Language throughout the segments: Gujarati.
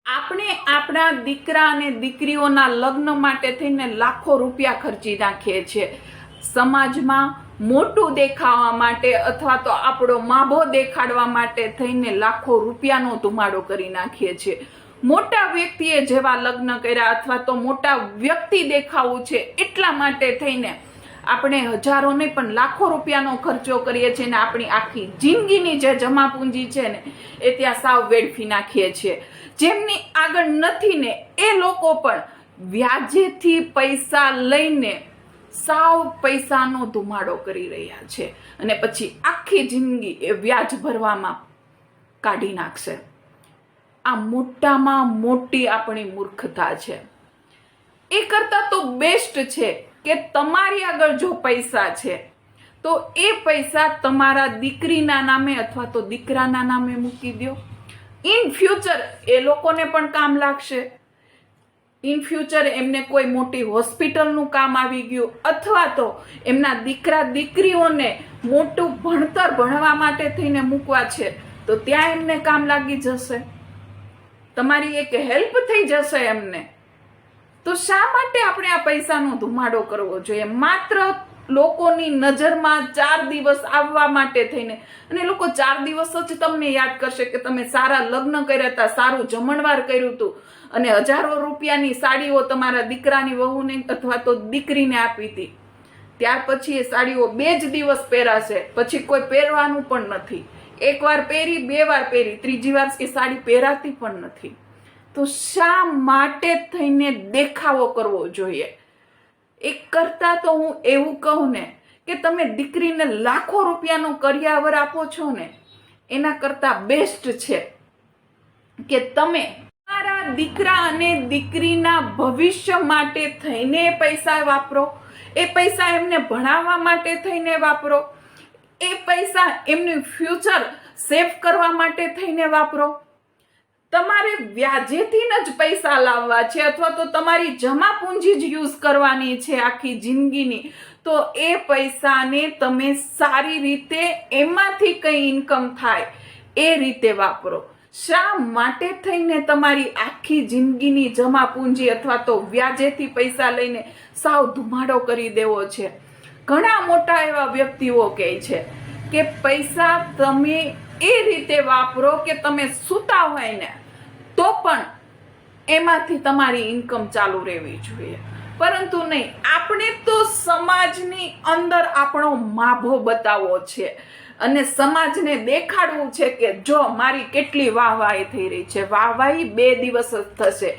આપણે આપણા દીકરા અને દીકરીઓના લગ્ન માટે થઈને લાખો રૂપિયા ખર્ચી નાખીએ છીએ. સમાજમાં મોટું દેખાવા માટે અથવા તો આપણો માભો દેખાડવા માટે થઈને લાખો રૂપિયાનો ધુમાડો કરી નાખીએ છીએ. મોટા વ્યક્તિએ જેવા લગ્ન કર્યા અથવા તો મોટા વ્યક્તિ દેખાવું છે એટલા માટે થઈને આપણે હજારો નહીં પણ લાખો રૂપિયાનો ખર્ચો કરીએ છીએ ને આપણી આખી જિંદગીની જે જમા પૂંજી છે ને એ ત્યાં સાવ વેડફી નાખીએ છીએ. જેમની આગળ નથી ને એ લોકો પણ વ્યાજેથી પૈસા લઈને સાવ પૈસાનો ધુમાડો કરી રહ્યા છે અને પછી આખી જિંદગી એ વ્યાજ ભરવામાં કાઢી નાખશે. આ મોટામાં મોટી આપણી મૂર્ખતા છે. એ કરતાં તો બેસ્ટ છે કે તમારી આગળ જો પૈસા છે તો એ પૈસા તમારા દીકરીના નામે અથવા તો દીકરાના નામે મૂકી દો. ઇન ફ્યુચર એ લોકોને પણ કામ લાગશે. ઇન ફ્યુચર એમને કોઈ મોટી હોસ્પિટલનું કામ આવી ગયું અથવા તો એમના દીકરા દીકરીઓને મોટું ભણતર ભણવા માટે થઈને મૂકવા છે તો ત્યાં એમને કામ લાગી જશે. તમારી એક હેલ્પ થઈ જશે એમને. તો શા માટે આપણે આ પૈસાનો ધુમાડો કરવો જોઈએ? માત્ર લોકોની નજરમાં 4 દિવસ આવવા માટે થઈને. અને લોકો 4 દિવસ જ તમને યાદ કરશે કે તમે સારા લગ્ન કર્યા હતા, સારું જમણવાર કર્યું હતું અને હજારો રૂપિયાની સાડીઓ તમારા દીકરાની વહુને અથવા તો દીકરીને આપી હતી. ત્યાર પછી એ સાડીઓ 2 જ દિવસ પહેરાશે, પછી કોઈ પહેરવાનું પણ નથી. એકવાર પહેરી, 2 વાર પહેરી, ત્રીજી વાર એ સાડી પહેરાતી પણ નથી. તો શા માટે થઈને દેખાવો કરવો જોઈએ? એક કરતા તો હું એવું કહું ને કે તમે દીકરીને લાખો રૂપિયાનો કરિયાવર આપો છો ને એના કરતા બેસ્ટ છે કે તમે તમારા દીકરા અને દીકરીના ભવિષ્ય માટે થઈને પૈસા વાપરો. એ પૈસા એમને ભણાવવા માટે થઈને વાપરો. એ પૈસા એમનું ફ્યુચર સેવ કરવા માટે થઈને વાપરો. તમારે વ્યાજેથી જ પૈસા લાવવા છે અથવા તો તમારી જમા પૂંજી જ યુઝ કરવાની છે આખી જિંદગીની, તો એ પૈસાને તમે સારી રીતે એમાંથી કંઈ ઇન્કમ થાય એ રીતે વાપરો. શા માટે થઈને તમારી આખી જિંદગીની જમા પૂંજી અથવા તો વ્યાજેથી પૈસા લઈને સાવ ધુમાડો કરી દેવો છે? ઘણા મોટા એવા વ્યક્તિઓ કહે છે કે પૈસા તમે એ રીતે વાપરો કે તમે સૂતા હોય ને તો પણ એમાંથી તમારી ઇન્કમ ચાલુ રહેવી જોઈએ. પરંતુ નહીં, આપણે તો સમાજની અંદર આપણો માભો બતાવવો છે અને સમાજને દેખાડવું છે કે જો મારી કેટલી વાહવાહી થઈ રહી છે. વાહવાહી 2 દિવસ જ થશે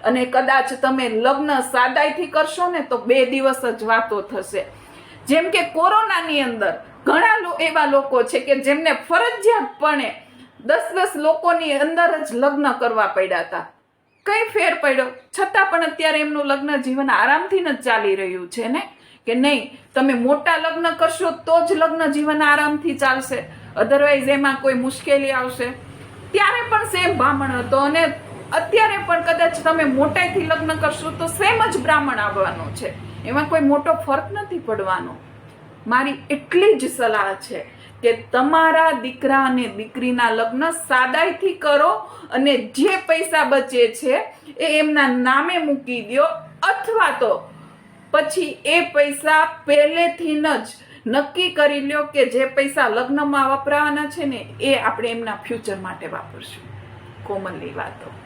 અને કદાચ તમે લગ્ન સાદાઈથી કરશો ને તો 2 દિવસ જ વાતો થશે. જેમ કે કોરોનાની અંદર ઘણા એવા લોકો છે કે જેમને ફરજિયાતપણે 10 લોકોની અંદર જ લગ્ન કરવા પડ્યા હતા. કઈ ફેર પડ્યો? છતાં પણ અત્યારે એમનું લગ્ન જીવન આરામથી જ ચાલી રહ્યું છે ને. કે નહીં, તમે મોટા લગ્ન કરશો તો જ લગ્ન જીવન આરામથી ચાલશે, અધરવાઇઝ એમાં કોઈ મુશ્કેલી આવશે. ત્યારે પણ સેમ બ્રાહ્મણ હતો અને અત્યારે પણ કદાચ તમે મોટાઈથી લગ્ન કરશો તો સેમ જ બ્રાહ્મણ આવવાનો છે. એમાં કોઈ મોટો ફરક નથી પડવાનો. મારી એટલી જ સલાહ છે કે તમારા દીકરા અને દીકરીના લગ્ન સાદાઈથી કરો અને જે પૈસા બચે છે એ એમના નામે મૂકી દો અથવા તો પછી એ પૈસા પહેલેથી જ નક્કી કરી લ્યો કે જે પૈસા લગ્નમાં વપરાવાના છે ને એ આપણે એમના ફ્યુચર માટે વાપરશું. કોમનલી વાતો.